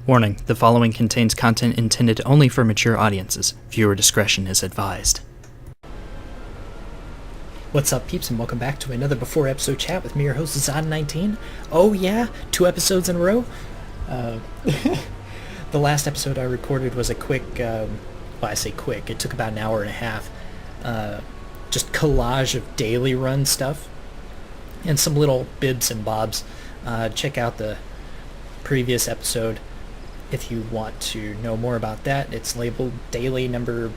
Warning, the following contains content intended only for mature audiences. Viewer discretion is advised. What's up, peeps, and welcome back to another Before Episode Chat with me, your host, Zod19. Oh yeah, 2 episodes in a row. The last episode I recorded was a quick, I say quick, it took about an hour and a half, just collage of daily run stuff, and some little bibs and bobs. Check out the previous episode if you want to know more about that. It's labeled daily number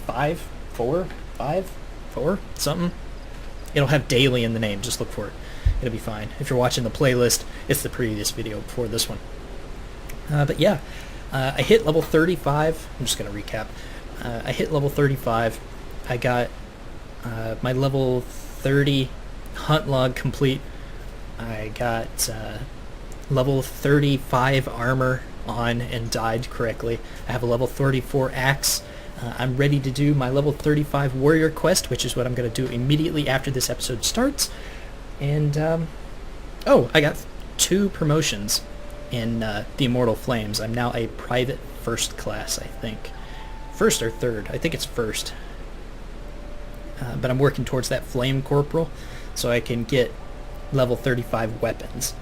5, 4, something. It'll have daily in the name, just look for it. It'll be fine. If you're watching the playlist, it's the previous video before this one. But yeah, I hit level 35. I'm just going to recap. I hit level 35. I got my level 30 hunt log complete. I got level 35 armor on and died correctly. I have a level 34 axe. I'm ready to do my level 35 warrior quest, which is what I'm going to do immediately after this episode starts. And, oh, I got 2 promotions in the Immortal Flames. I'm now a private first class, I think. First or third? I think it's first. But I'm working towards that flame corporal, so I can get level 35 weapons.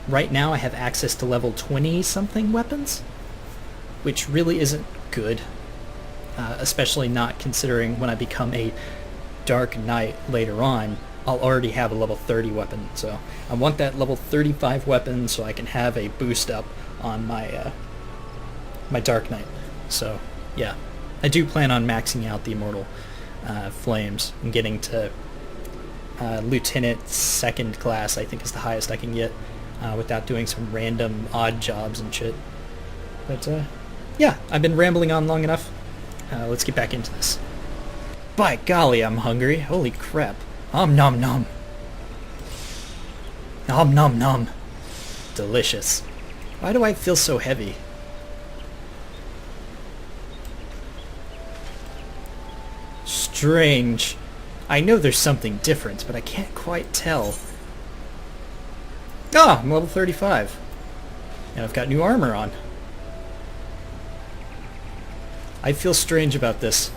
Right now I have access to level 20-something weapons, which really isn't good, especially not considering when I become a Dark Knight later on, I'll already have a level 30 weapon. So I want that level 35 weapon so I can have a boost up on my my Dark Knight. So yeah, I do plan on maxing out the Immortal Flames and getting to Lieutenant 2nd class, I think is the highest I can get, without doing some random odd jobs and shit. But yeah, I've been rambling on long enough. Let's get back into this. By golly, I'm hungry. Holy crap. Nom nom nom. Nom nom nom. Delicious. Why do I feel so heavy? Strange. I know there's something different, but I can't quite tell. Ah, I'm level 35. And I've got new armor on. I feel strange about this.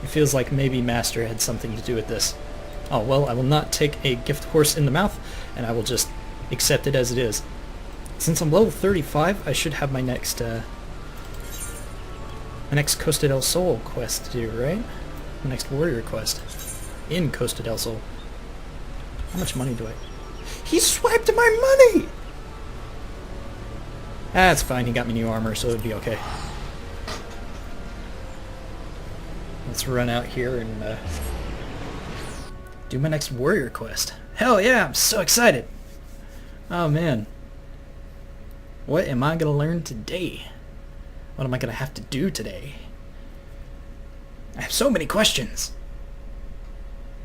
It feels like maybe Master had something to do with this. Oh, well, I will not take a gift horse in the mouth, and I will just accept it as it is. Since I'm level 35, I should have my next Costa del Sol quest to do, right? My next warrior quest. In Costa del Sol. How much money do I... He swiped my money! That's fine, he got me new armor, so it'd be okay. Let's run out here and do my next warrior quest. Hell yeah, I'm so excited! Oh man. What am I gonna learn today? What am I gonna have to do today? I have so many questions!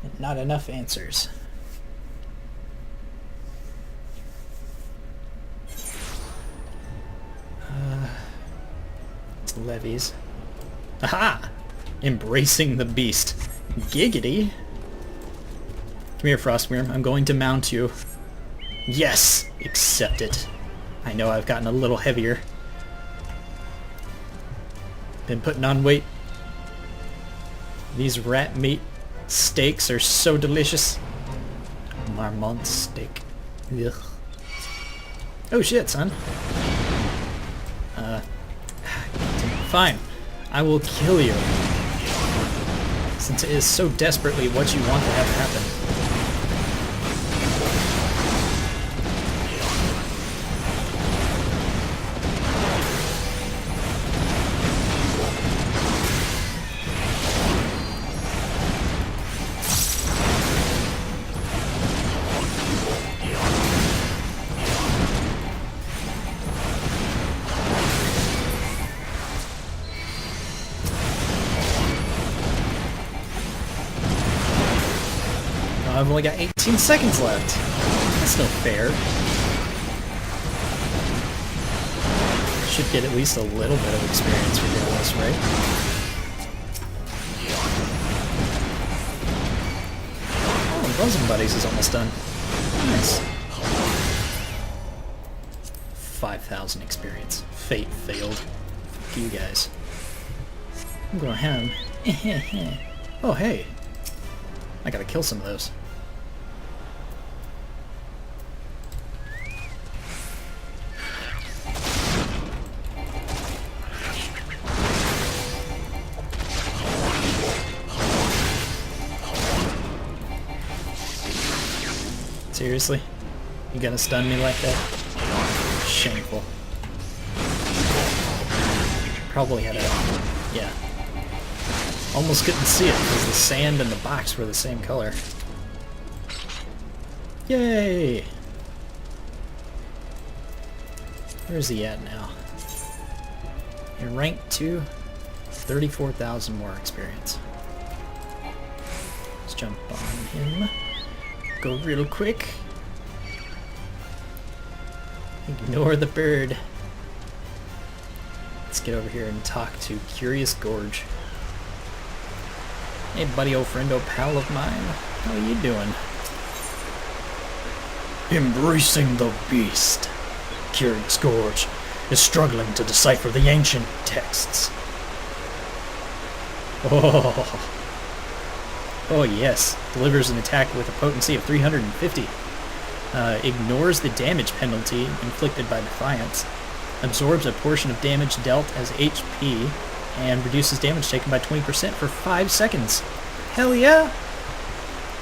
And not enough answers. It's levies. Aha! Embracing the beast. Giggity! Come here, Frostworm. I'm going to mount you. Yes! Accept it. I know I've gotten a little heavier. Been putting on weight. These rat meat steaks are so delicious. Marmont steak. Ugh. Oh shit, son. Fine. I will kill you. Since it is so desperately what you want to have happen. I've only got 18 seconds left. That's no fair. Should get at least a little bit of experience for doing this, right? Oh, Bosom Buddies is almost done. Nice. 5,000 experience. Fate failed. Fuck you guys. I'm going home. Oh, hey. I gotta kill some of those. Seriously? You gonna stun me like that? Shameful. Probably had a... yeah. Almost couldn't see it because the sand and the box were the same color. Yay! Where's he at now? In rank 2, 34,000 more experience. Let's jump on him. Go real quick. Ignore the bird. Let's get over here and talk to Curious Gorge. Hey buddy, old friend, old pal of mine. How are you doing? Embracing the beast. Curious Gorge is struggling to decipher the ancient texts. Oh yes, delivers an attack with a potency of 350. Ignores the damage penalty inflicted by Defiance. Absorbs a portion of damage dealt as HP, and reduces damage taken by 20% for 5 seconds. Hell yeah!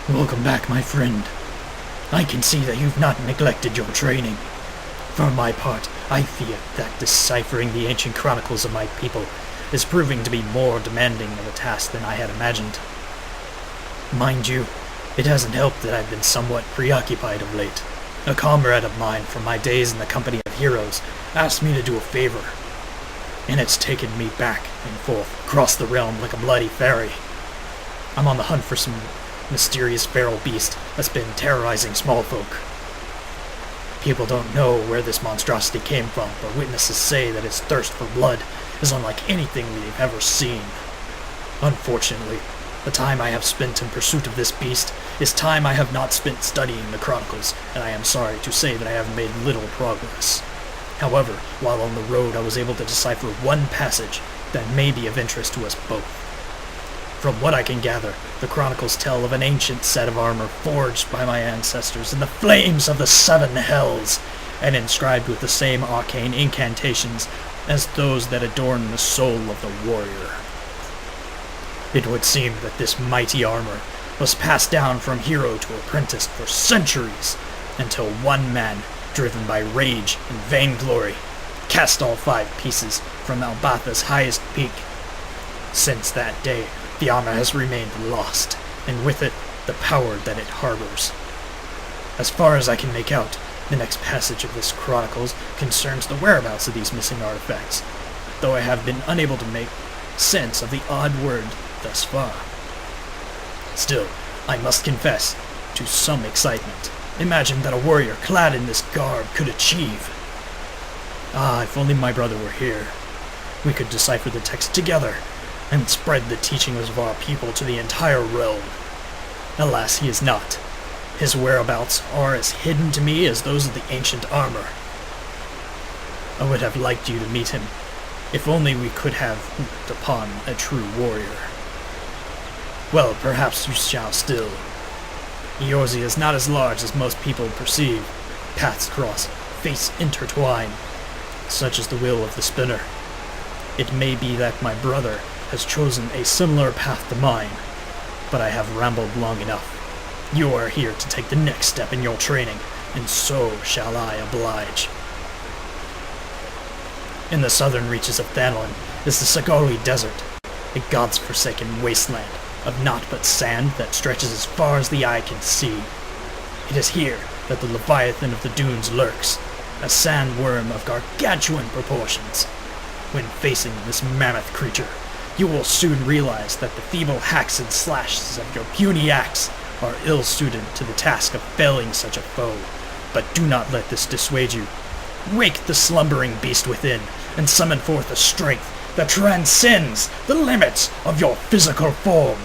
Welcome back, my friend. I can see that you've not neglected your training. For my part, I fear that deciphering the ancient chronicles of my people is proving to be more demanding of a task than I had imagined. Mind you, it hasn't helped that I've been somewhat preoccupied of late. A comrade of mine from my days in the company of heroes asked me to do a favor, and it's taken me back and forth across the realm like a bloody ferry. I'm on the hunt for some mysterious feral beast that's been terrorizing small folk. People don't know where this monstrosity came from, but witnesses say that its thirst for blood is unlike anything we've ever seen. Unfortunately, the time I have spent in pursuit of this beast is time I have not spent studying the chronicles, and I am sorry to say that I have made little progress. However, while on the road I was able to decipher one passage that may be of interest to us both. From what I can gather, the chronicles tell of an ancient set of armor forged by my ancestors in the flames of the seven hells, and inscribed with the same arcane incantations as those that adorn the soul of the warrior. It would seem that this mighty armor was passed down from hero to apprentice for centuries, until one man, driven by rage and vainglory, cast all 5 pieces from Albatha's highest peak. Since that day, the armor has remained lost, and with it, the power that it harbors. As far as I can make out, the next passage of this chronicles concerns the whereabouts of these missing artifacts, though I have been unable to make sense of the odd word thus far. Still, I must confess to some excitement. Imagine that a warrior clad in this garb could achieve. Ah, if only my brother were here. We could decipher the text together, and spread the teachings of our people to the entire realm. Alas, he is not. His whereabouts are as hidden to me as those of the ancient armor. I would have liked you to meet him, if only we could have looked upon a true warrior. Well, perhaps you shall still. Eorzea is not as large as most people perceive. Paths cross, fates intertwine. Such is the will of the spinner. It may be that my brother has chosen a similar path to mine, but I have rambled long enough. You are here to take the next step in your training, and so shall I oblige. In the southern reaches of Hydaelyn is the Sagali Desert, a god's-forsaken wasteland of naught but sand that stretches as far as the eye can see. It is here that the Leviathan of the Dunes lurks, a sandworm of gargantuan proportions. When facing this mammoth creature, you will soon realize that the feeble hacks and slashes of your puny axe are ill-suited to the task of felling such a foe. But do not let this dissuade you. Wake the slumbering beast within, and summon forth a strength that transcends the limits of your physical form.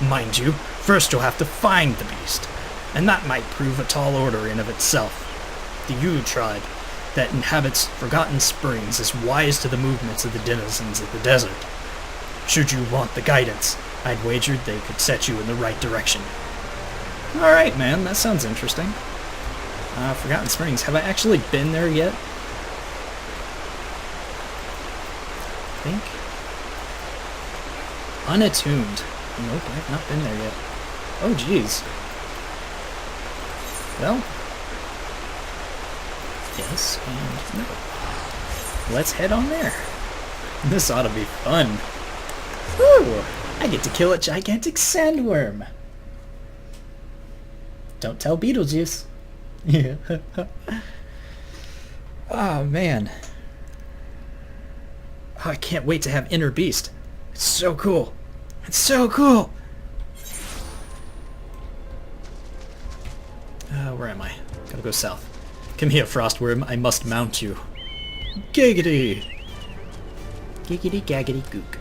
Mind you, first you'll have to find the beast, and that might prove a tall order in of itself. the Yu tribe that inhabits Forgotten Springs is wise to the movements of the denizens of the desert. Should you want the guidance, I'd wagered they could set you in the right direction. Alright, man, that sounds interesting. Forgotten Springs. Have I actually been there yet? I think. Unattuned. Nope, I have not been there yet. Oh, jeez. Well. Yes, and no. Let's head on there. This ought to be fun. Woo! I get to kill a gigantic sandworm. Don't tell Beetlejuice. Yeah. Oh, man. Oh, I can't wait to have Inner Beast. It's so cool. It's so cool. Where am I? Gotta go south. Come here, Frostworm. I must mount you. Giggity! Giggity gaggity gook.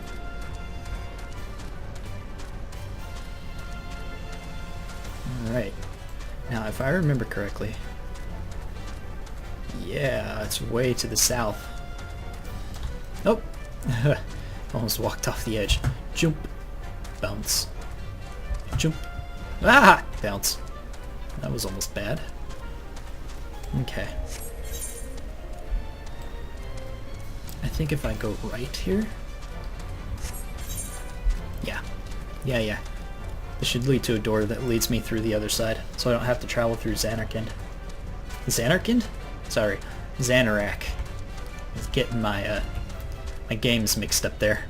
Alright. Now, if I remember correctly... Yeah, it's way to the south. Nope. Almost walked off the edge. Jump. Bounce. Jump. Ah! Bounce. That was almost bad. Okay. I think if I go right here... Yeah. Yeah. This should lead to a door that leads me through the other side, so I don't have to travel through Xanarkand. Xanarkand? Sorry. Xanarak. I was getting my, my games mixed up there.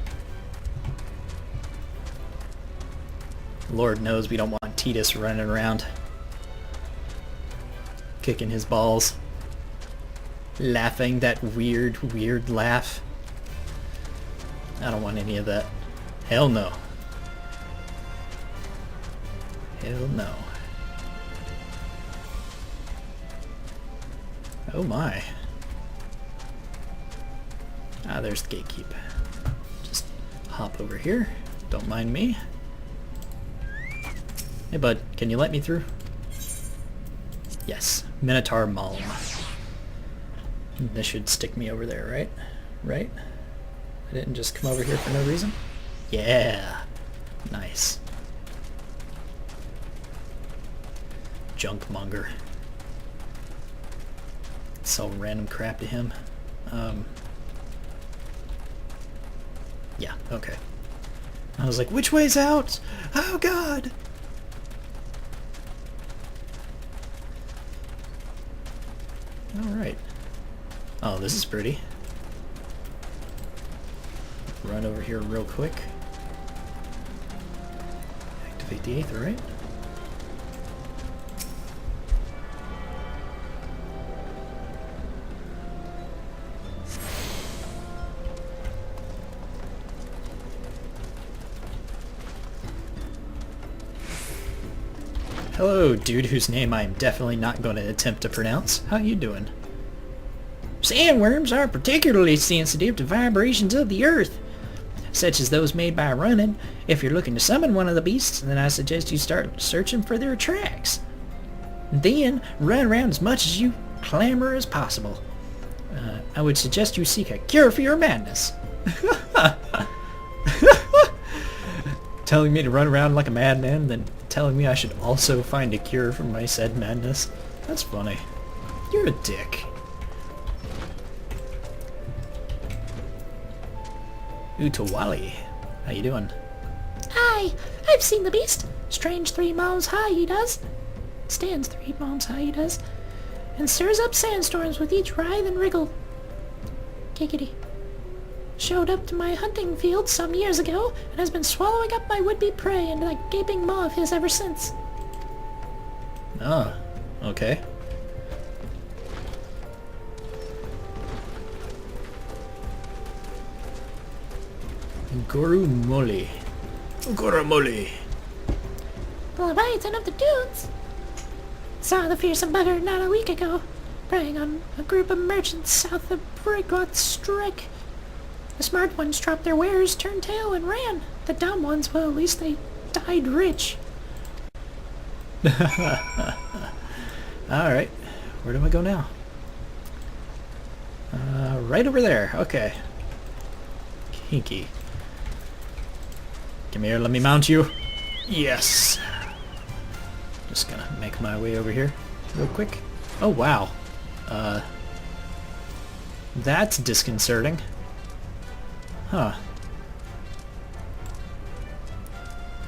Lord knows we don't want Tidus running around. Kicking his balls. Laughing that weird laugh. I don't want any of that. Hell no. Hell no. Oh my. Ah, there's the gatekeep. Just hop over here. Don't mind me. Hey bud, can you let me through? Yes. Minotaur Malm. This should stick me over there, right? Right? I didn't just come over here for no reason? Yeah! Nice. Junkmonger. Sell random crap to him. Yeah, okay. I was like, which way's out? Oh god! Alright. Oh, this is pretty. Run over here real quick. Activate the Aether, right? Hello, dude whose name I am definitely not going to attempt to pronounce. How you doing? Sandworms are particularly sensitive to vibrations of the earth, such as those made by running. If you're looking to summon one of the beasts, then I suggest you start searching for their tracks. Then, run around as much as you clamor as possible. I would suggest you seek a cure for your madness. Telling me to run around like a madman, then telling me I should also find a cure for my said madness. That's funny. You're a dick. Utawali. How you doing? Aye, I've seen the beast. Strange 3 miles high he does. Stands 3 miles high he does. And stirs up sandstorms with each writhe and wriggle. Giggity. Showed up to my hunting field some years ago, and has been swallowing up my would-be prey into that gaping maw of his ever since. Ah, okay. Gorumoli. Gorumoli. Leviathan of the dunes. Saw the fearsome bugger not a week ago, preying on a group of merchants south of Brigot Strike. The smart ones dropped their wares, turned tail, and ran. The dumb ones, well, at least they died rich. Alright, where do I go now? Right over there. Okay. Kinky. Come here, let me mount you. Yes. Just gonna make my way over here real quick. Oh, wow. That's disconcerting. Huh.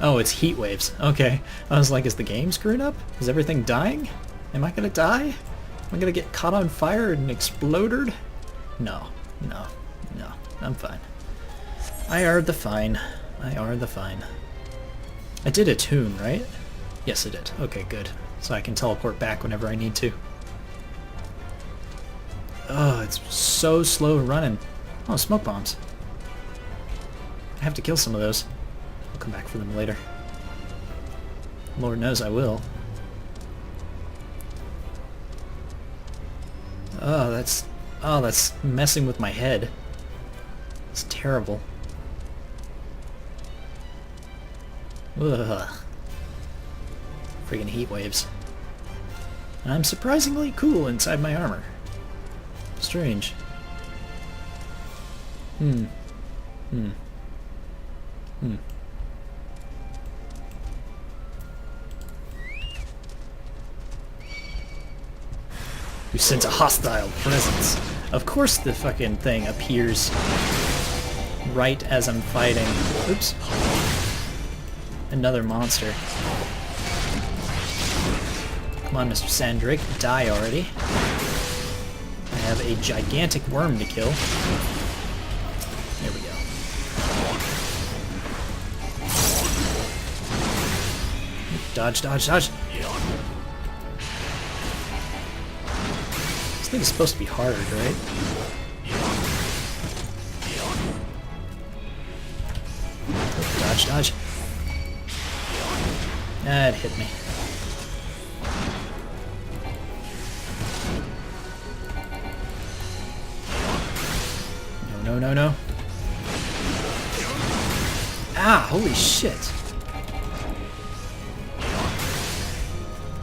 Oh, it's heat waves. Okay. I was like, is the game screwed up? Is everything dying? Am I gonna die? Am I gonna get caught on fire and exploded? No. No. No. I'm fine. I are the fine. I are the fine. I did attune, right? Yes, I did. Okay, good. So I can teleport back whenever I need to. Oh, it's so slow running. Oh, smoke bombs. I have to kill some of those. I'll come back for them later. Lord knows I will. Oh, that's messing with my head. It's terrible. Ugh. Friggin' heat waves. And I'm surprisingly cool inside my armor. Strange. Hmm. You sense a hostile presence. Of course the fucking thing appears right as I'm fighting. Oops. Another monster. Come on, Mr. Sandrake, die already. I have a gigantic worm to kill. There we go. Dodge, dodge, dodge! This thing is supposed to be hard, right? Dodge, dodge. Ah, it hit me. No, no, no. Ah, holy shit.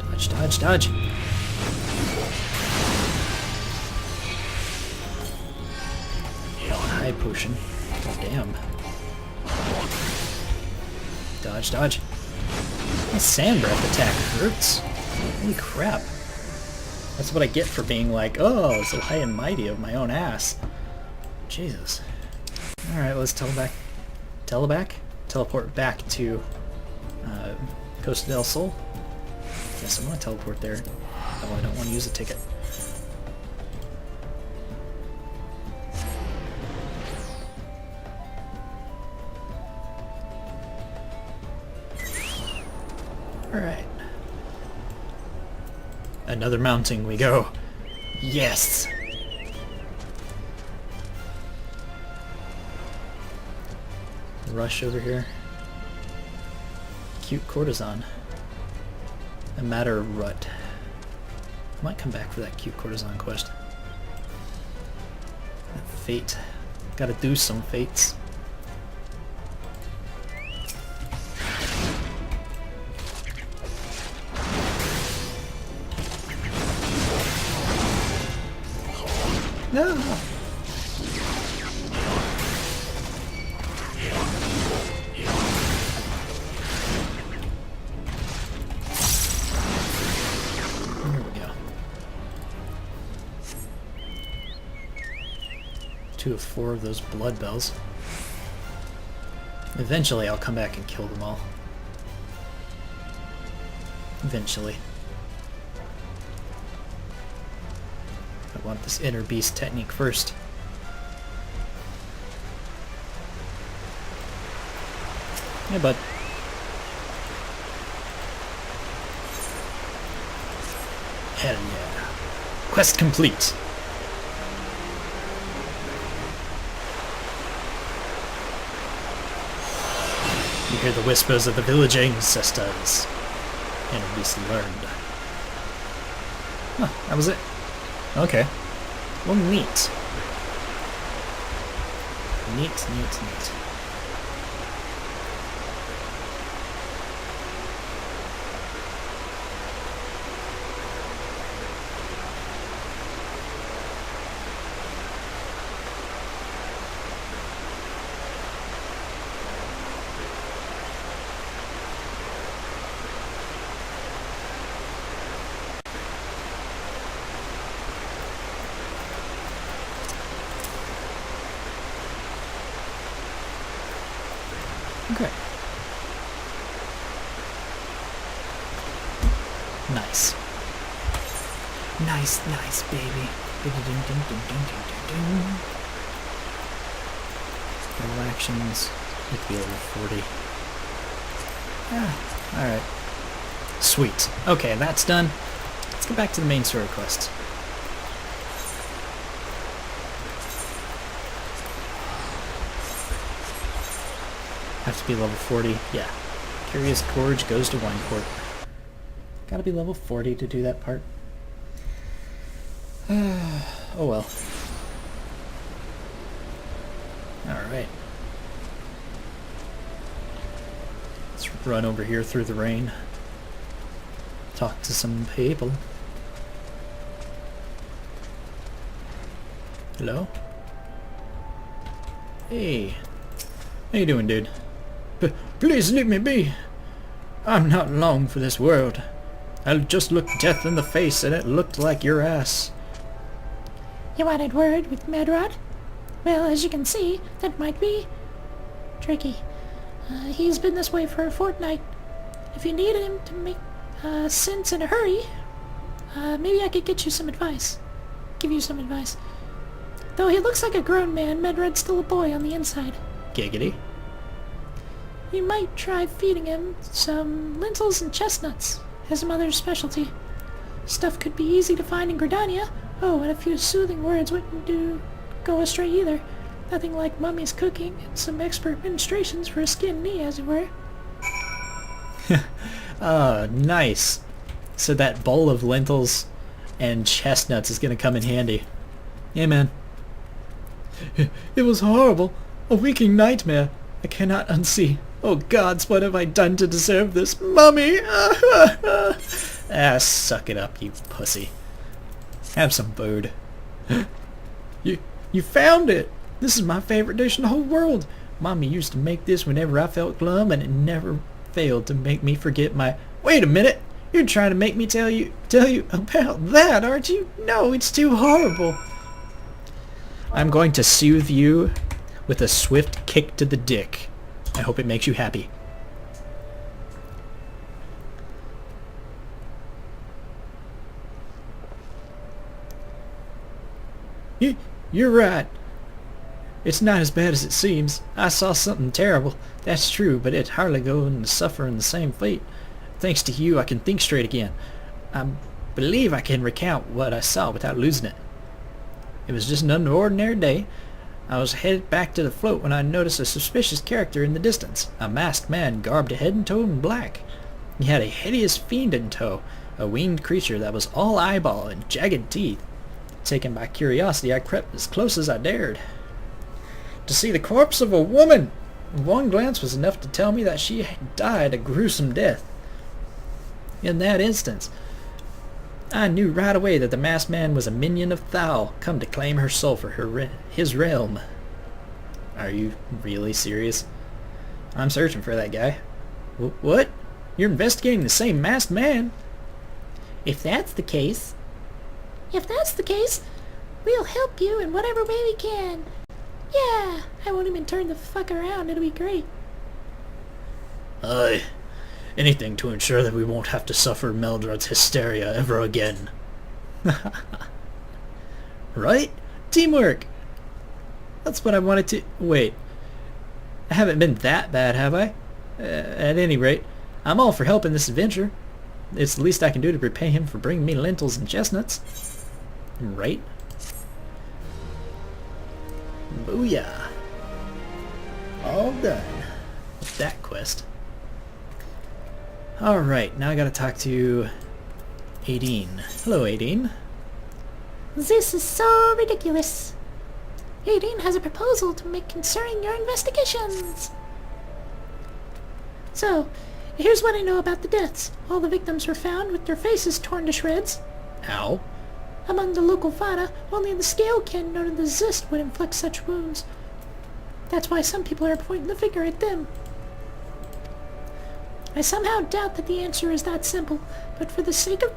Dodge, dodge, dodge. High potion. God damn. Dodge, dodge. My sand breath attack hurts. Holy crap. That's what I get for being like, oh, so high and mighty of my own ass. Jesus. Alright, let's teleport back to Costa del Sol. Yes, I'm gonna teleport there. Oh, I don't want to use a ticket. Alright. Another mounting we go. Yes! Rush over here. Cute courtesan. A matter of rut. I might come back for that cute courtesan quest. That fate. Gotta do some fates. No! There we go. 2 of 4 of those blood bells. Eventually I'll come back and kill them all. Eventually. I want this inner beast technique first. Yeah, bud. Hell yeah. Quest complete. You hear the whispers of the village ancestors. Inner beast learned. Huh, that was it. Okay. Well, neat. Neat, neat, neat. Nice. Nice, nice, baby. Level actions. Need to be level 40. Ah, alright. Sweet. Okay, that's done. Let's get back to the main story quest. Have to be level 40. Yeah. Curious Gorge goes to Wine Court. Gotta be level 40 to do that part. Oh well. Alright. Let's run over here through the rain. Talk to some people. Hello? Hey. How you doing, dude? Please leave me be. I'm not long for this world. I just looked death in the face and it looked like your ass. You wanted word with Medrod? Well, as you can see, that might be tricky. He's been this way for a fortnight. If you need him to make sense in a hurry, maybe I could get you some advice. Give you some advice. Though he looks like a grown man, Medrod's still a boy on the inside. Giggity. You might try feeding him some lentils and chestnuts, his mother's specialty. Stuff could be easy to find in Gridania. Oh, and a few soothing words wouldn't go astray either. Nothing like Mummy's cooking and some expert ministrations for a skinned knee, as it were. Oh, nice. So that bowl of lentils and chestnuts is gonna come in handy. Yeah, man. It was horrible. A waking nightmare. I cannot unsee. Oh gods, what have I done to deserve this? Mummy! Ah, suck it up, you pussy. Have some food. You found it! This is my favorite dish in the whole world. Mommy used to make this whenever I felt glum, and it never failed to make me forget my... Wait a minute! You're trying to make me tell you about that, aren't you? No, it's too horrible. I'm going to soothe you with a swift kick to the dick. I hope it makes you happy. You're right. It's not as bad as it seems. I saw something terrible. That's true, but it's hardly going to suffer in the same fate. Thanks to you, I can think straight again. I believe I can recount what I saw without losing it. It was just an ordinary day. I was headed back to the float when I noticed a suspicious character in the distance. A masked man garbed head and toe in black. He had a hideous fiend in tow, a winged creature that was all eyeball and jagged teeth. Taken by curiosity, I crept as close as I dared. To see the corpse of a woman! One glance was enough to tell me that she had died a gruesome death. In that instance, I knew right away that the masked man was a minion of Thal, come to claim her soul for his realm. Are you really serious? I'm searching for that guy. What? You're investigating the same masked man? If that's the case, We'll help you in whatever way we can. Yeah, I won't even turn the fuck around. It'll be great. Aye. Anything to ensure that we won't have to suffer Meldrod's hysteria ever again. Right? Teamwork! That's what I wanted to... Wait. I haven't been that bad, have I? At any rate, I'm all for helping this adventure. It's the least I can do to repay him for bringing me lentils and chestnuts. Right? Booyah. All done with that quest. Alright, now I gotta talk to Aideen. Hello, Aideen. This is so ridiculous. Aideen has a proposal to make concerning your investigations. So, here's what I know about the deaths. All the victims were found with their faces torn to shreds. Ow. Among the local fauna, only the scale kin known as the Zist would inflict such wounds. That's why some people are pointing the finger at them. I somehow doubt that the answer is that simple, but for the sake of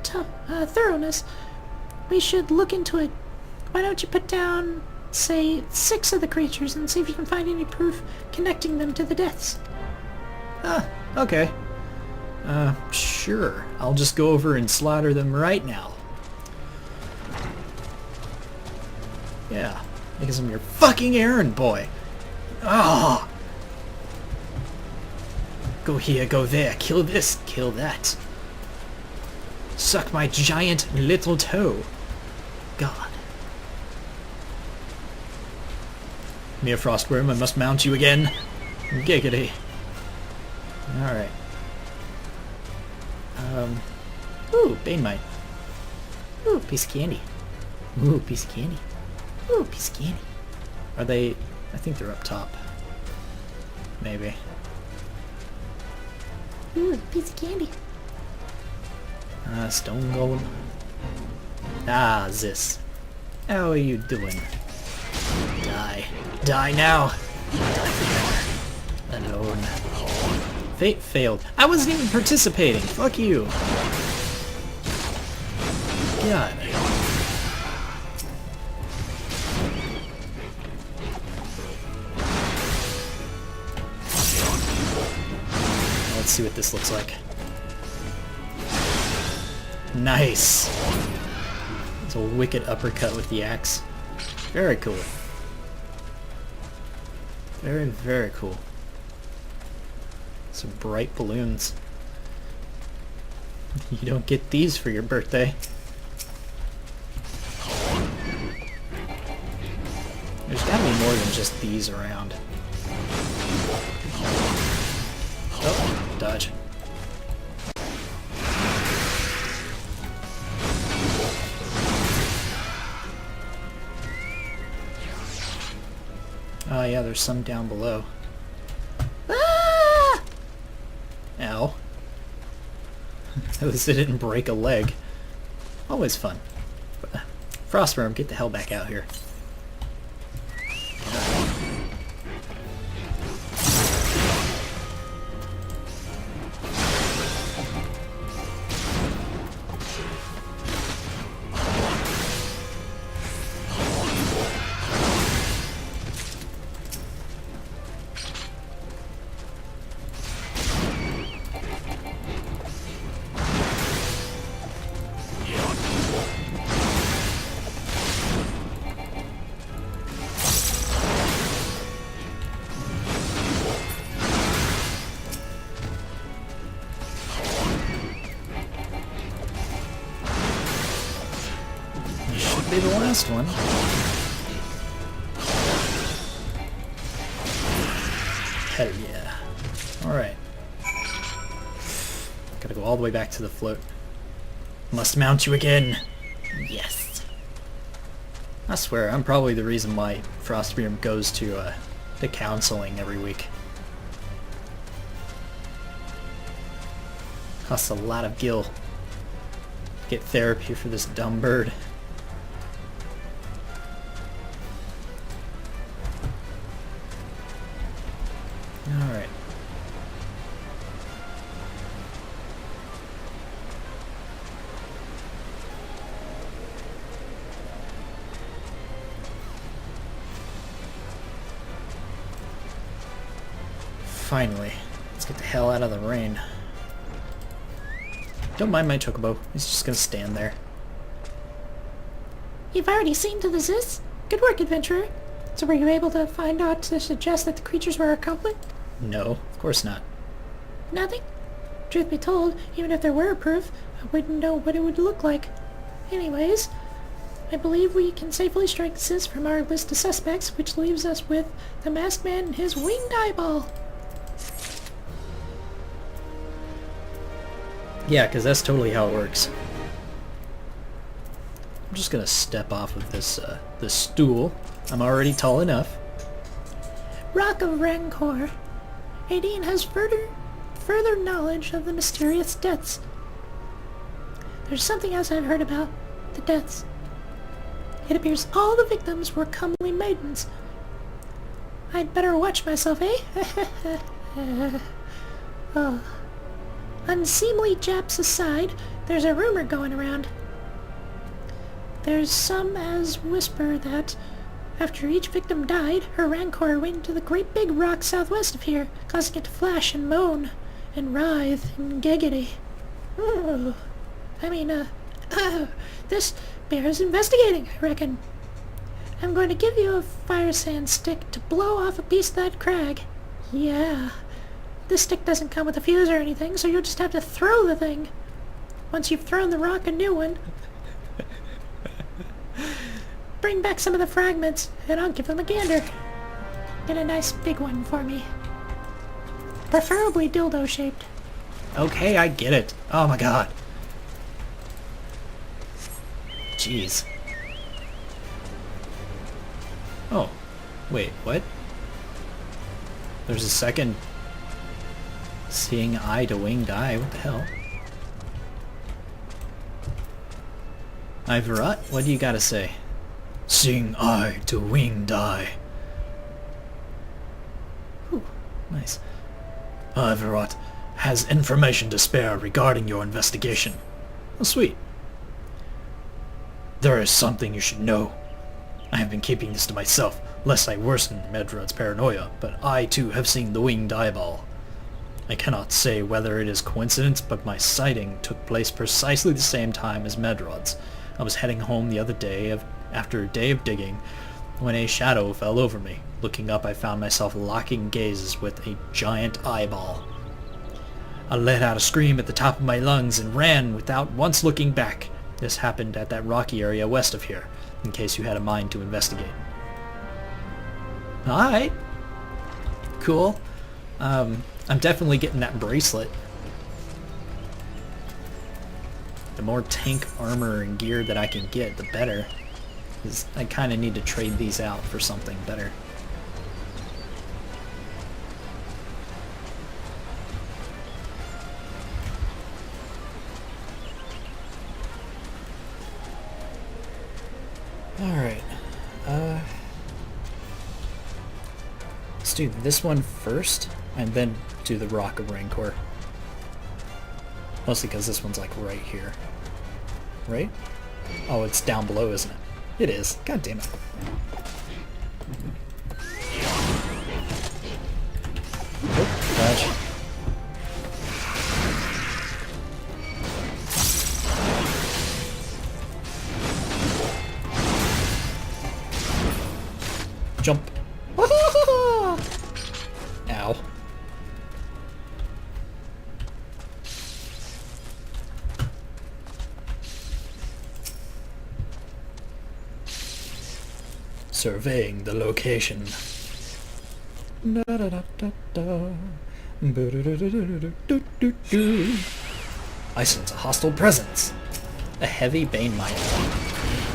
thoroughness, we should look into it. Why don't you put down, say, 6 of the creatures and see if you can find any proof connecting them to the deaths? Ah, okay. Sure. I'll just go over and slaughter them right now. Yeah, because I'm your fucking errand boy. Ah! Go here, go there, kill this, kill that. Suck my giant little toe. God. Mere frostworm, I must mount you again. Giggity. Alright. Ooh, Banemite. Ooh, piece of candy. Ooh, piece of candy. Ooh, piece of candy. Are they... I think they're up top. Maybe. Ooh, piece of candy. Stone golem. Ah, this. How are you doing? Die. Die now! Die forever. Alone. Fate failed. I wasn't even participating! Fuck you! God. Let's see what this looks like. Nice! It's a wicked uppercut with the axe. Very cool. Very, very cool. Some bright balloons. You don't get these for your birthday. There's gotta be more than just these around. Oh, dodge. Oh yeah, there's some down below. Ah! Ow. At least it didn't break a leg. Always fun. Frostworm, get the hell back out here. Be the last one. Hell yeah. Alright. Gotta go all the way back to the float. Must mount you again. Yes. I swear, I'm probably the reason why Frostbeam goes to counseling every week. Costs a lot of gil. Get therapy for this dumb bird. Alright. Finally. Let's get the hell out of the rain. Don't mind my chocobo. He's just gonna stand there. You've already seen to the Zis? Good work, adventurer. So were you able to find out to suggest that the creatures were a conflict? No, of course not. Nothing? Truth be told, even if there were proof, I wouldn't know what it would look like. Anyways, I believe we can safely strike Zis from our list of suspects, which leaves us with the masked man and his winged eyeball. Yeah, because that's totally how it works. I'm just gonna step off of this stool. I'm already tall enough. Rock of Rancor. Aideen has further knowledge of the mysterious deaths. There's something else I've heard about the deaths. It appears all the victims were comely maidens. I'd better watch myself, eh? Oh. Unseemly Japs aside, there's a rumor going around. There's some as whisper that after each victim died, her rancor went to the great big rock southwest of here, causing it to flash and moan and writhe and giggity. Oh, this bears investigating, I reckon. I'm going to give you a fire sand stick to blow off a piece of that crag. Yeah. This stick doesn't come with a fuse or anything, so you'll just have to throw the thing. Once you've thrown the rock a new one, bring back some of the fragments, and I'll give them a gander. Get a nice big one for me. Preferably dildo-shaped. Okay, I get it. Oh my god. Jeez. Oh. Wait, what? There's a second seeing eye to winged eye. What the hell? Ivarat, what do you gotta say? Seeing eye to winged eye. Whew, nice. Ivarat has information to spare regarding your investigation. Oh, sweet. There is something you should know. I have been keeping this to myself, lest I worsen Medrod's paranoia, but I too have seen the winged eyeball. I cannot say whether it is coincidence, but my sighting took place precisely the same time as Medrod's. I was heading home the other day after a day of digging, when a shadow fell over me. Looking up, I found myself locking gazes with a giant eyeball. I let out a scream at the top of my lungs and ran without once looking back. This happened at that rocky area west of here, in case you had a mind to investigate. Alright. Cool. I'm definitely getting that bracelet. The more tank armor and gear that I can get, the better. 'Cause I kind of need to trade these out for something better. Alright. Let's do this one first, and then do the Rock of Rancor. Mostly because this one's like right here. Right? Oh, it's down below, isn't it? It is. God damn it. Oh, dodge. Jump. Ow. Surveying the location. I sense a hostile presence. A heavy bane miner.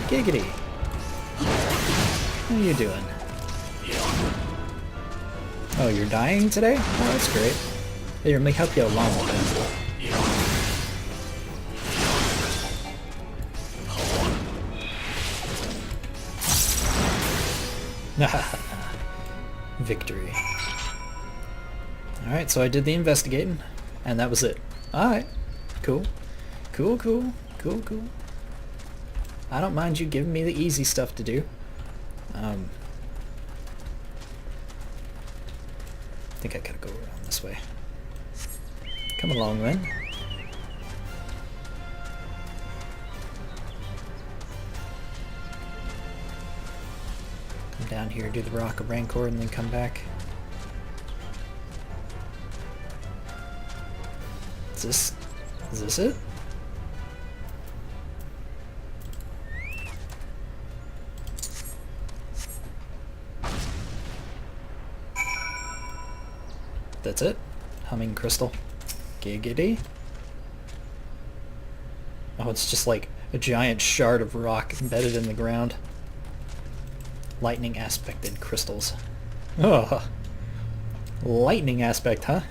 Giggity. How are you doing? Oh, you're dying today? Oh, that's great. Here, let me help you along with it. Victory. Alright, so I did the investigating, and that was it. Alright. Cool. Cool, cool. Cool, cool. I don't mind you giving me the easy stuff to do. I think I gotta go around this way. Come along then. Come down here, do the Rock of Rancor, and then come back. Is this it? That's it? Humming crystal. Giggity. Oh, it's just like a giant shard of rock embedded in the ground. Lightning aspected crystals. Oh, lightning aspect, huh?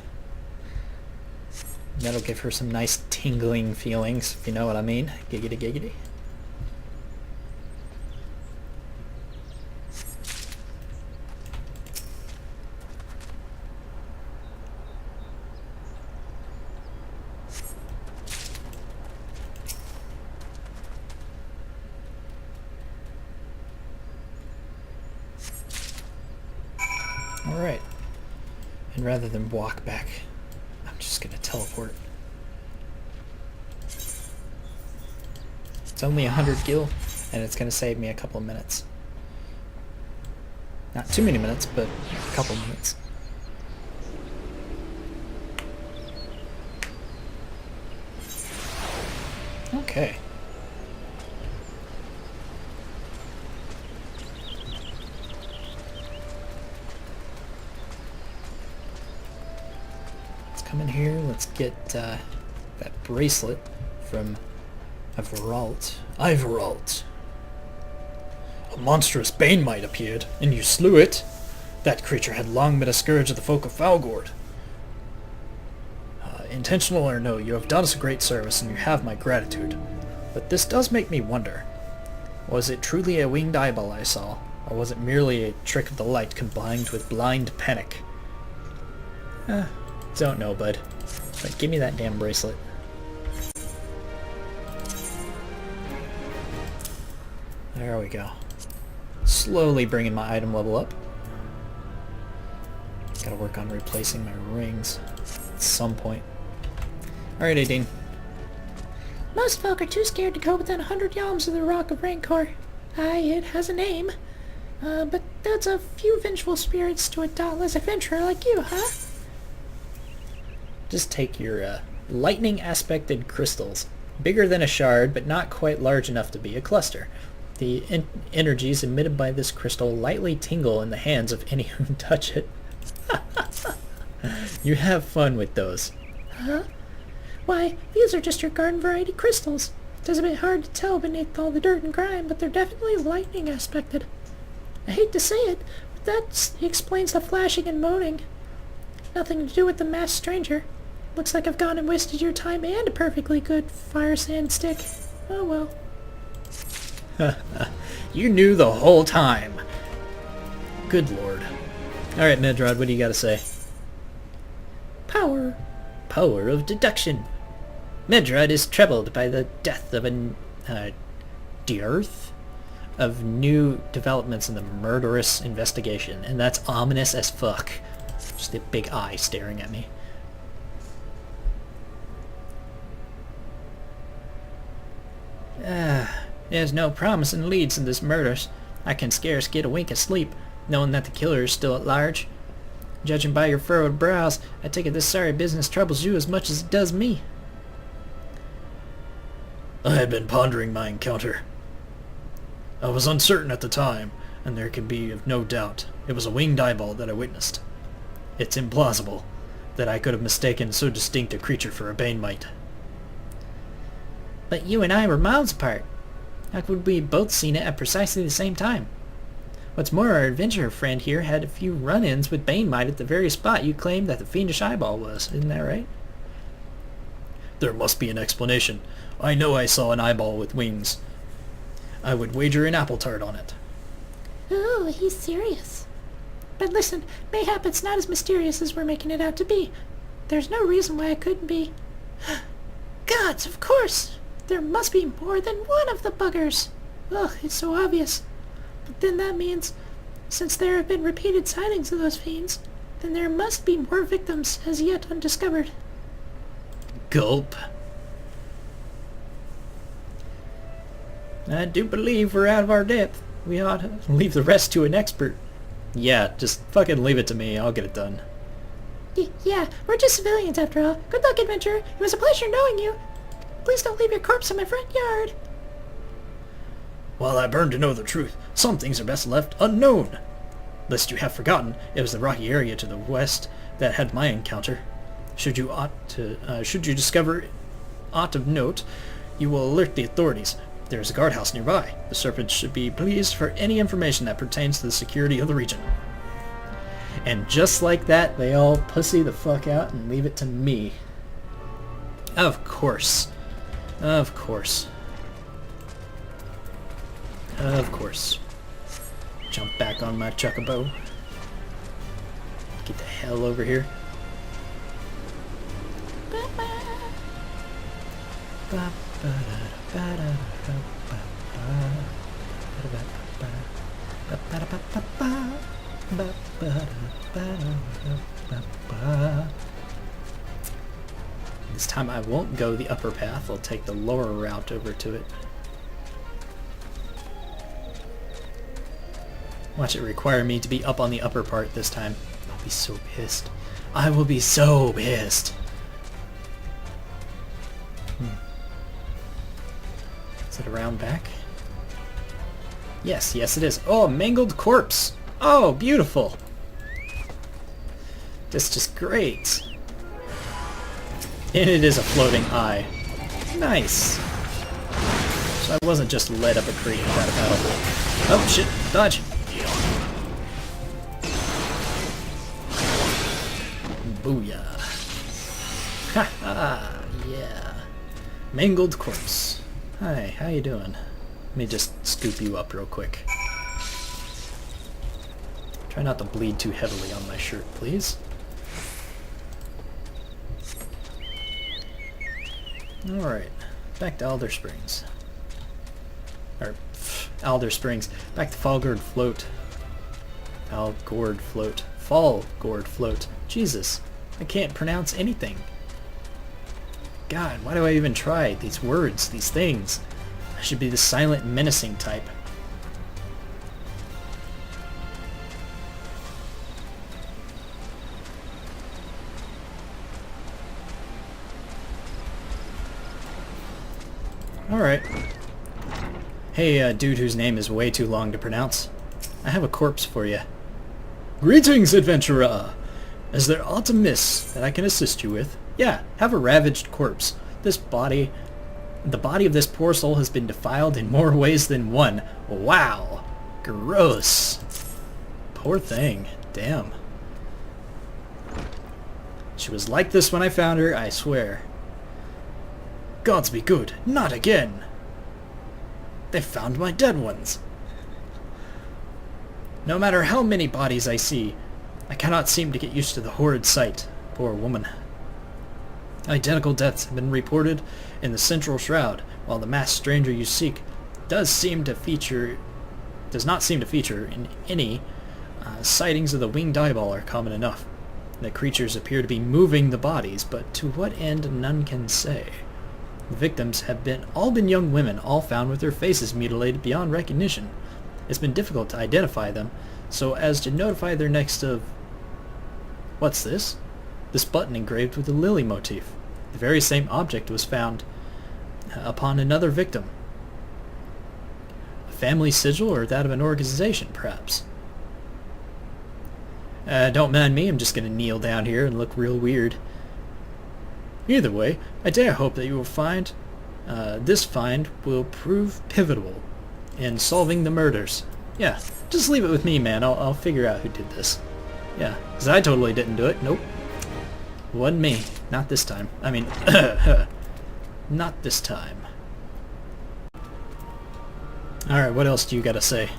That'll give her some nice tingling feelings, if you know what I mean. Giggity giggity. Alright. And rather than walk back, I'm just just gonna teleport. It's only 100 gil, and it's gonna save me a couple of minutes. Not too many minutes, but a couple minutes. Okay. Let's come in here. Let's get that bracelet from Ivoralt. Ivoralt. A monstrous Banemite appeared, and you slew it. That creature had long been a scourge of the folk of Falgord. Intentional or no, you have done us a great service, and you have my gratitude. But this does make me wonder. Was it truly a winged eyeball I saw, or was it merely a trick of the light combined with blind panic? Don't know, bud. But give me that damn bracelet. There we go. Slowly bringing my item level up. Gotta work on replacing my rings at some point. Alright, Aideen. Most folk are too scared to go within 100 yalms of the Rock of Rancor. Aye, it has a name. But that's a few vengeful spirits to a dauntless adventurer like you, huh? Just take your lightning aspected crystals. Bigger than a shard, but not quite large enough to be a cluster. The energies emitted by this crystal lightly tingle in the hands of any who touch it. You have fun with those. Huh? Why, these are just your garden variety crystals. It's a bit hard to tell beneath all the dirt and grime, but they're definitely lightning aspected. I hate to say it, but that explains the flashing and moaning. Nothing to do with the masked stranger. Looks like I've gone and wasted your time and a perfectly good fire sand stick. Oh well. You knew the whole time. Good lord. Alright, Medrod, what do you gotta say? Power. Power of deduction. Medrod is troubled by the death of a dearth of new developments in the murderous investigation, and that's ominous as fuck. Just a big eye staring at me. There's no promising leads in this murders. I can scarce get a wink of sleep, knowing that the killer is still at large. Judging by your furrowed brows, I take it this sorry business troubles you as much as it does me. I had been pondering my encounter. I was uncertain at the time, and there can be no doubt it was a winged eyeball that I witnessed. It's implausible that I could have mistaken so distinct a creature for a Banemite. But you and I were miles apart. How could we both seen it at precisely the same time? What's more, our adventurer friend here had a few run-ins with Banemite at the very spot you claimed that the fiendish eyeball was. Isn't that right? There must be an explanation. I know I saw an eyeball with wings. I would wager an apple tart on it. Oh, he's serious. But listen, mayhap it's not as mysterious as we're making it out to be. There's no reason why it couldn't be. Gods, of course! There must be more than one of the buggers. Ugh, it's so obvious. But then that means, since there have been repeated sightings of those fiends, then there must be more victims as yet undiscovered. Gulp. I do believe we're out of our depth. We ought to leave the rest to an expert. Yeah, just fucking leave it to me. I'll get it done. Yeah, we're just civilians after all. Good luck, adventurer. It was a pleasure knowing you. Please don't leave your corpse in my front yard. While I burn to know the truth, some things are best left unknown. Lest you have forgotten, it was the rocky area to the west that had my encounter. Should you discover aught of note, you will alert the authorities. There is a guardhouse nearby. The serpents should be pleased for any information that pertains to the security of the region. And just like that, they all pussy the fuck out and leave it to me. Of course. Of course. Of course. Jump back on my chocobo. Get the hell over here. This time I won't go the upper path. I'll take the lower route over to it. Watch it require me to be up on the upper part this time. I'll be so pissed. I will be so pissed. Is it around back? Yes, yes it is. Oh, a mangled corpse. Oh, beautiful. That's just great. And it is a floating eye. Nice. So I wasn't just led up a Kreed without a battle. Oh shit, dodge. Booyah. Ha ha, yeah. Mangled corpse. Hi, how you doing? Let me just scoop you up real quick. Try not to bleed too heavily on my shirt, please. Alright, back to Alder Springs. Or, Alder Springs. Back to Fallgourd Float. Fallgourd Float. Fallgourd Float. Jesus, I can't pronounce anything. God, why do I even try these words, these things? I should be the silent, menacing type. Alright. Hey, dude whose name is way too long to pronounce. I have a corpse for you. Greetings, adventurer! Is there aught amiss that I can assist you with? Yeah, have a ravaged corpse. The body of this poor soul has been defiled in more ways than one. Wow! Gross! Poor thing. Damn. She was like this when I found her, I swear. Gods be good, not again! They found my dead ones! No matter how many bodies I see, I cannot seem to get used to the horrid sight. Poor woman. Identical deaths have been reported in the central shroud, while the masked stranger you seek does not seem to feature in any sightings of the winged eyeball are common enough. The creatures appear to be moving the bodies, but to what end none can say. The victims have all been young women, all found with their faces mutilated beyond recognition. It's been difficult to identify them, so as to notify their next of... What's this? This button engraved with a lily motif. The very same object was found upon another victim. A family sigil or that of an organization, perhaps? Don't mind me, I'm just going to kneel down here and look real weird. Either way, I dare hope that you will find this find will prove pivotal in solving the murders. Yeah, just leave it with me, man. I'll figure out who did this. Yeah, because I totally didn't do it. Nope. Wasn't me. Not this time. I mean, not this time. Alright, what else do you gotta say?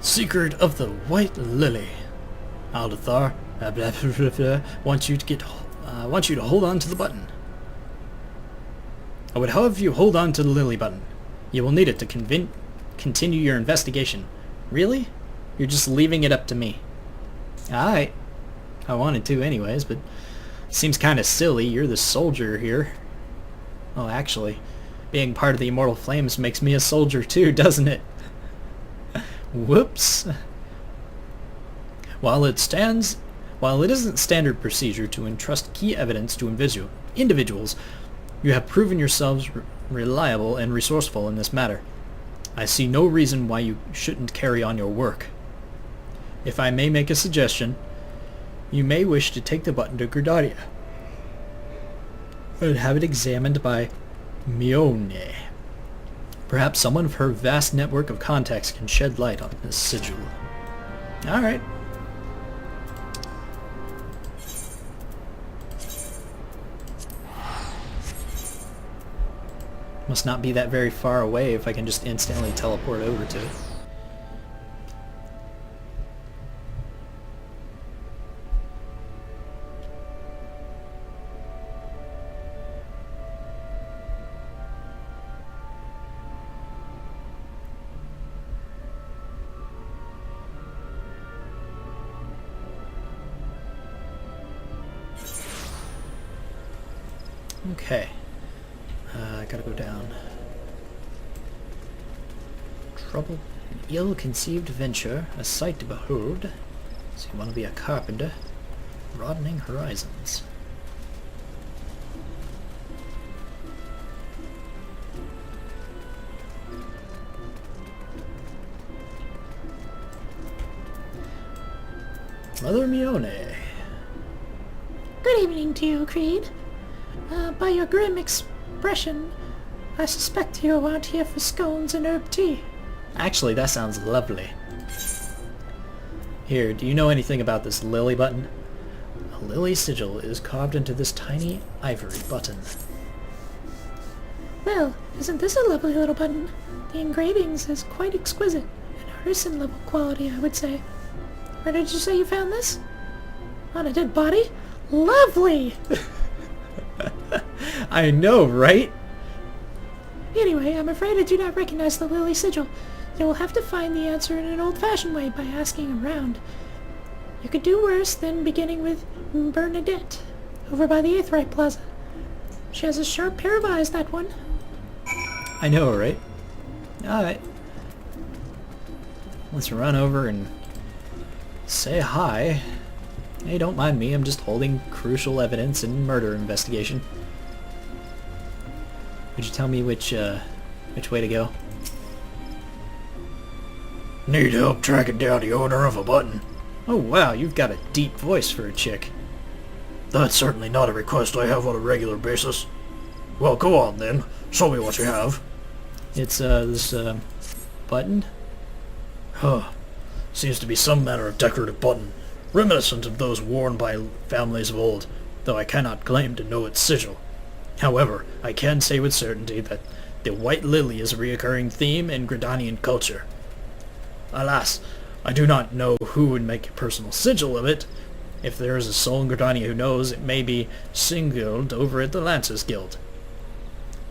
Secret of the White Lily. Aldathar, wants you to hold on to the button. I would have you hold on to the lily button. You will need it to continue your investigation. Really? You're just leaving it up to me. Alright. I wanted to anyways, but it seems kind of silly. You're the soldier here. Oh, actually, being part of the Immortal Flames makes me a soldier too, doesn't it? Whoops. While it isn't standard procedure to entrust key evidence to individuals, you have proven yourselves reliable and resourceful in this matter. I see no reason why you shouldn't carry on your work. If I may make a suggestion, you may wish to take the button to Gerdaria and have it examined by Mione. Perhaps someone of her vast network of contacts can shed light on this sigil. Alright. Must not be that very far away if I can just instantly teleport over to it. Okay. I gotta go down. Trouble, an ill-conceived venture, a sight to behold. So you want to be a carpenter. Broadening horizons. Mother Mione. Good evening to you, Kreed. By your grim expression, I suspect you aren't here for scones and herb tea. Actually, that sounds lovely. Here, do you know anything about this lily button? A lily sigil is carved into this tiny ivory button. Well, isn't this a lovely little button? The engravings is quite exquisite, and artisan level quality, I would say. Where did you say you found this? On a dead body? Lovely! I know, right? Anyway, I'm afraid I do not recognize the lily sigil. You will have to find the answer in an old-fashioned way by asking around. You could do worse than beginning with Bernadette, over by the Aetheryte Plaza. She has a sharp pair of eyes, that one. I know, right? Alright. Let's run over and say hi. Hey, don't mind me, I'm just holding crucial evidence in murder investigation. Would you tell me which way to go? Need help tracking down the owner of a button? Oh wow, you've got a deep voice for a chick. That's certainly not a request I have on a regular basis. Well, go on then. Show me what you have. It's, this, button? Huh. Seems to be some manner of decorative button, reminiscent of those worn by families of old, though I cannot claim to know its sigil. However, I can say with certainty that the white lily is a recurring theme in Gridanian culture. Alas, I do not know who would make a personal sigil of it. If there is a soul in Gridania who knows, it may be Singulled over at the Lancers Guild.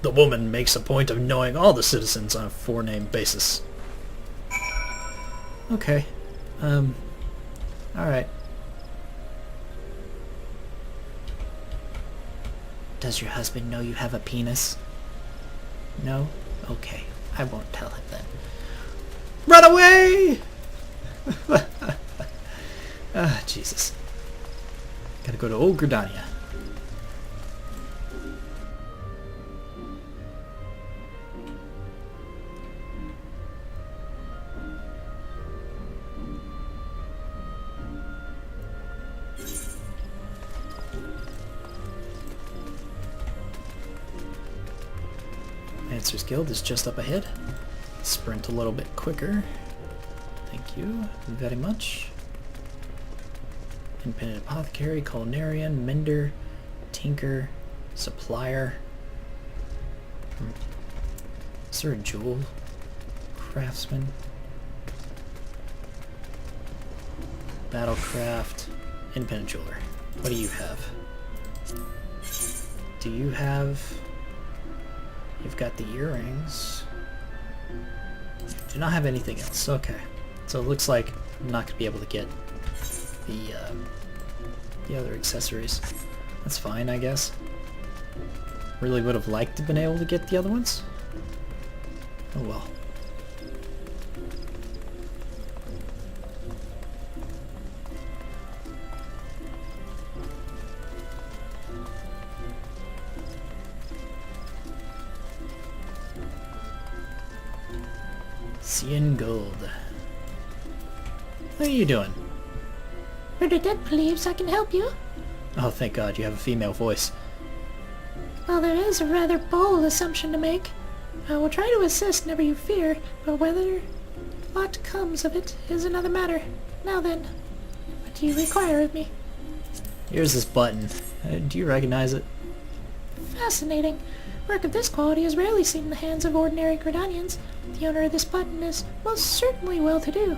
The woman makes a point of knowing all the citizens on a forename basis. Okay. Alright. Does your husband know you have a penis? No? Okay. I won't tell him then. Run away! Ah, Jesus. Gotta go to old Gridania. Lancers Guild is just up ahead. Sprint a little bit quicker. Thank you very much. Independent Apothecary, Culinarian, Mender, Tinker, Supplier. Is there a Jewel? Craftsman. Battlecraft. Independent Jeweler. What do you have? Do you have... You've got the earrings. Do not have anything else. Okay. So it looks like I'm not going to be able to get the other accessories. That's fine, I guess. Really would have liked to have been able to get the other ones. Oh well. Seeing gold. What are you doing? Bernadette believes I can help you. Oh, thank God, you have a female voice. Well, there is a rather bold assumption to make. I will try to assist, never you fear, but whether what comes of it is another matter. Now then, what do you require of me? Here's this button. Do you recognize it? Fascinating. Work of this quality is rarely seen in the hands of ordinary Gridanians. The owner of this button is most certainly well-to-do.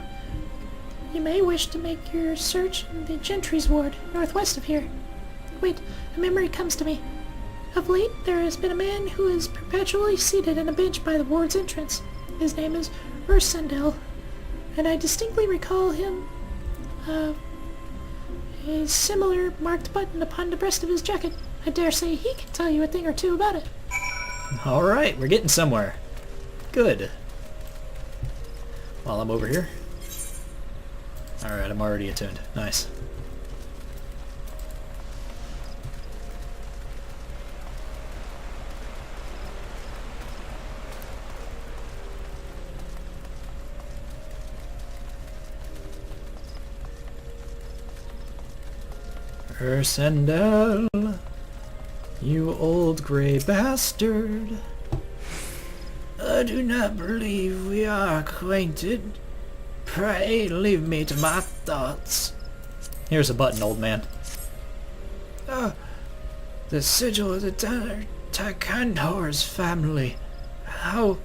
You may wish to make your search in the Gentry's Ward, northwest of here. Wait, a memory comes to me. Of late, there has been a man who is perpetually seated on a bench by the ward's entrance. His name is Ursendel, and I distinctly recall him, a similar marked button upon the breast of his jacket. I dare say he can tell you a thing or two about it. Alright, we're getting somewhere. Good. While I'm over here. Alright, I'm already attuned. Nice. Ursendel, you old grey bastard. I do not believe we are acquainted. Pray leave me to my thoughts. Here's a button, old man. The sigil of the Tarkandor's family. How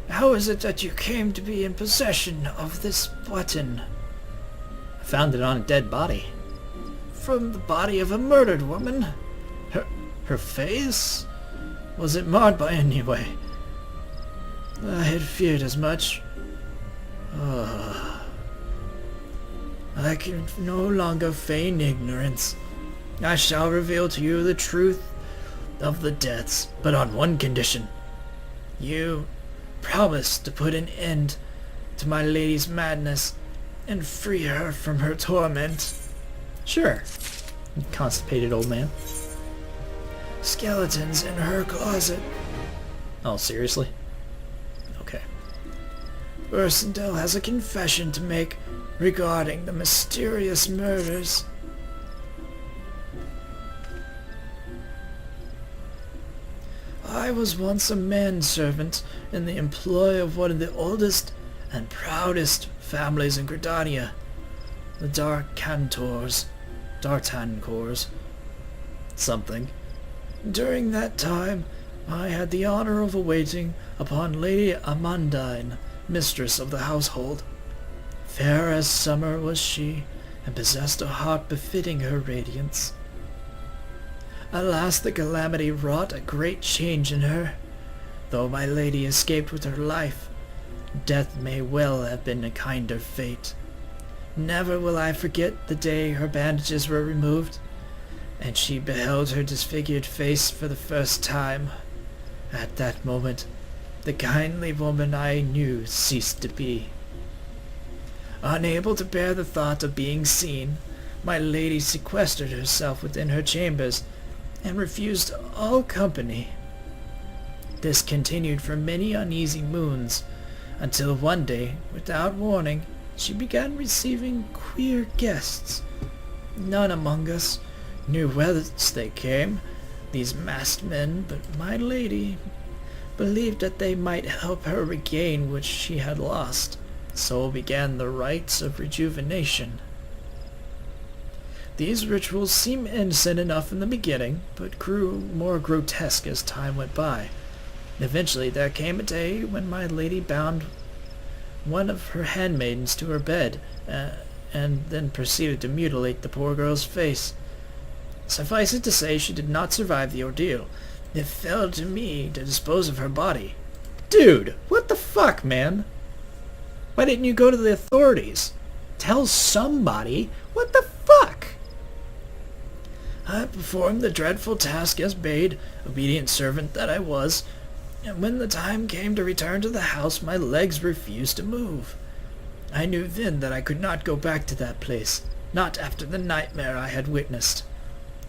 is it that you came to be in possession of this button? I found it on a dead body. From the body of a murdered woman? Her face? Was it marred by any way? I had feared as much. I can no longer feign ignorance. I shall reveal to you the truth of the deaths, but on one condition. You promise to put an end to my lady's madness and free her from her torment. Sure, constipated old man. Skeletons in her closet. Oh, seriously? Okay. Ursendel has a confession to make regarding the mysterious murders. I was once a manservant in the employ of one of the oldest and proudest families in Gridania, the Dartancors. Something. During that time, I had the honor of awaiting upon Lady Amandine, mistress of the household. Fair as summer was she, and possessed a heart befitting her radiance. Alas, the calamity wrought a great change in her. Though my lady escaped with her life, death may well have been a kinder fate. Never will I forget the day her bandages were removed, and she beheld her disfigured face for the first time. At that moment, the kindly woman I knew ceased to be. Unable to bear the thought of being seen, my lady sequestered herself within her chambers and refused all company. This continued for many uneasy moons, until one day, without warning, she began receiving queer guests. None among us knew whence they came, these masked men, but my lady believed that they might help her regain what she had lost. So began the rites of rejuvenation. These rituals seemed innocent enough in the beginning, but grew more grotesque as time went by. Eventually there came a day when my lady bound one of her handmaidens to her bed, and then proceeded to mutilate the poor girl's face. Suffice it to say, she did not survive the ordeal. It fell to me to dispose of her body. Dude, what the fuck, man? Why didn't you go to the authorities? Tell somebody? What the fuck? I performed the dreadful task as bade, obedient servant that I was, and when the time came to return to the house, my legs refused to move. I knew then that I could not go back to that place, not after the nightmare I had witnessed.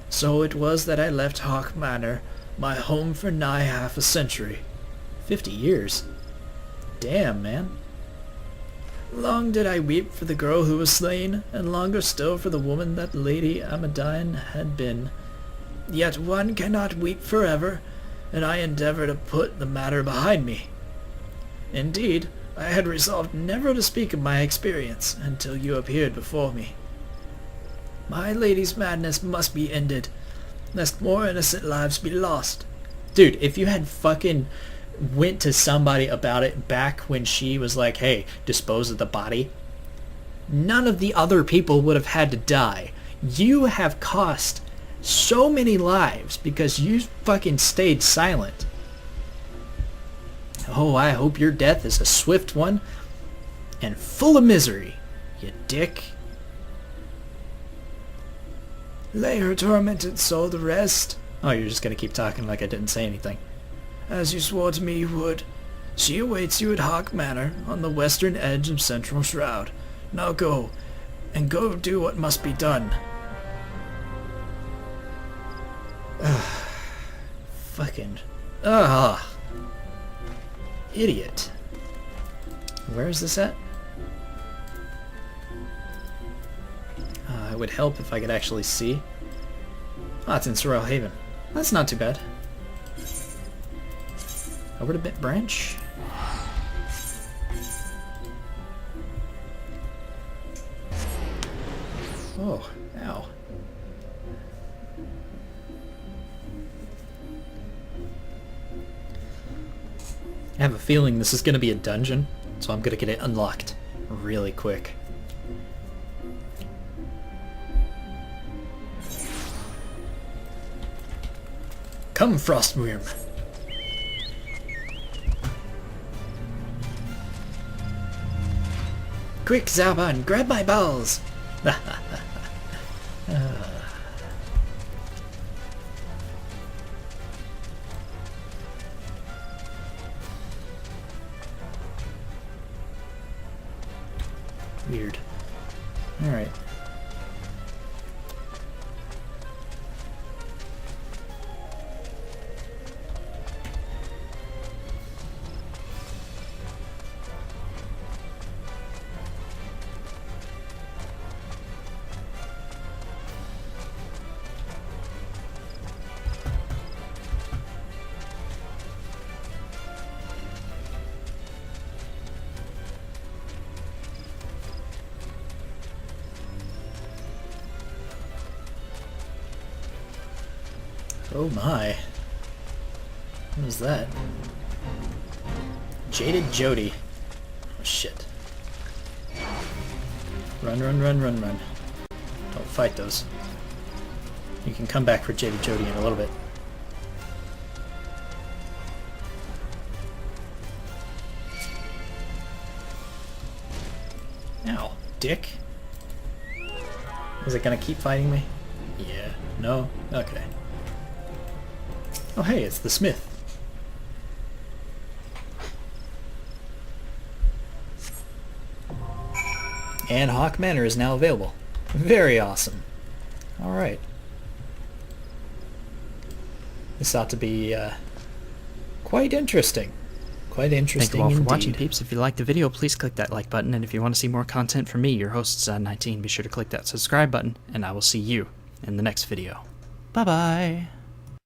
So it was that I left Hawk Manor, my home for nigh half a century. 50 years. Damn, man. Long did I weep for the girl who was slain, and longer still for the woman that Lady Amandine had been. Yet one cannot weep forever, and I endeavor to put the matter behind me. Indeed, I had resolved never to speak of my experience until you appeared before me. My lady's madness must be ended, lest more innocent lives be lost. Dude, if you had fucking went to somebody about it back when she was like, hey, dispose of the body, none of the other people would have had to die. You have cost so many lives because you fucking stayed silent. Oh, I hope your death is a swift one and full of misery, you dick. Lay her tormented soul to rest. Oh, you're just gonna keep talking like I didn't say anything. As you swore to me you would. She awaits you at Hawk Manor on the western edge of Central Shroud. Now go, and go do what must be done. Fucking... Ugh. Idiot. Where is this at? It would help if I could actually see. Oh, it's in Sorrel Haven. That's not too bad. Over to Bit Branch. Oh, ow. I have a feeling this is going to be a dungeon, so I'm going to get it unlocked really quick. Come, Frostworm. Quick, Zaban, grab my balls! Weird. Alright. Oh my. What was that? Jaded Jody. Oh shit. Run, run, run, run, run. Don't fight those. You can come back for Jaded Jody in a little bit. Ow, dick. Is it gonna keep fighting me? Yeah. No? Okay. Oh hey, it's the smith. And Hawk Manor is now available. Very awesome. Alright. This ought to be quite interesting. Quite interesting Thank you all for indeed. watching, peeps. If you liked the video, please click that like button, and if you want to see more content from me, your host, 19, be sure to click that subscribe button, and I will see you in the next video. Bye-bye!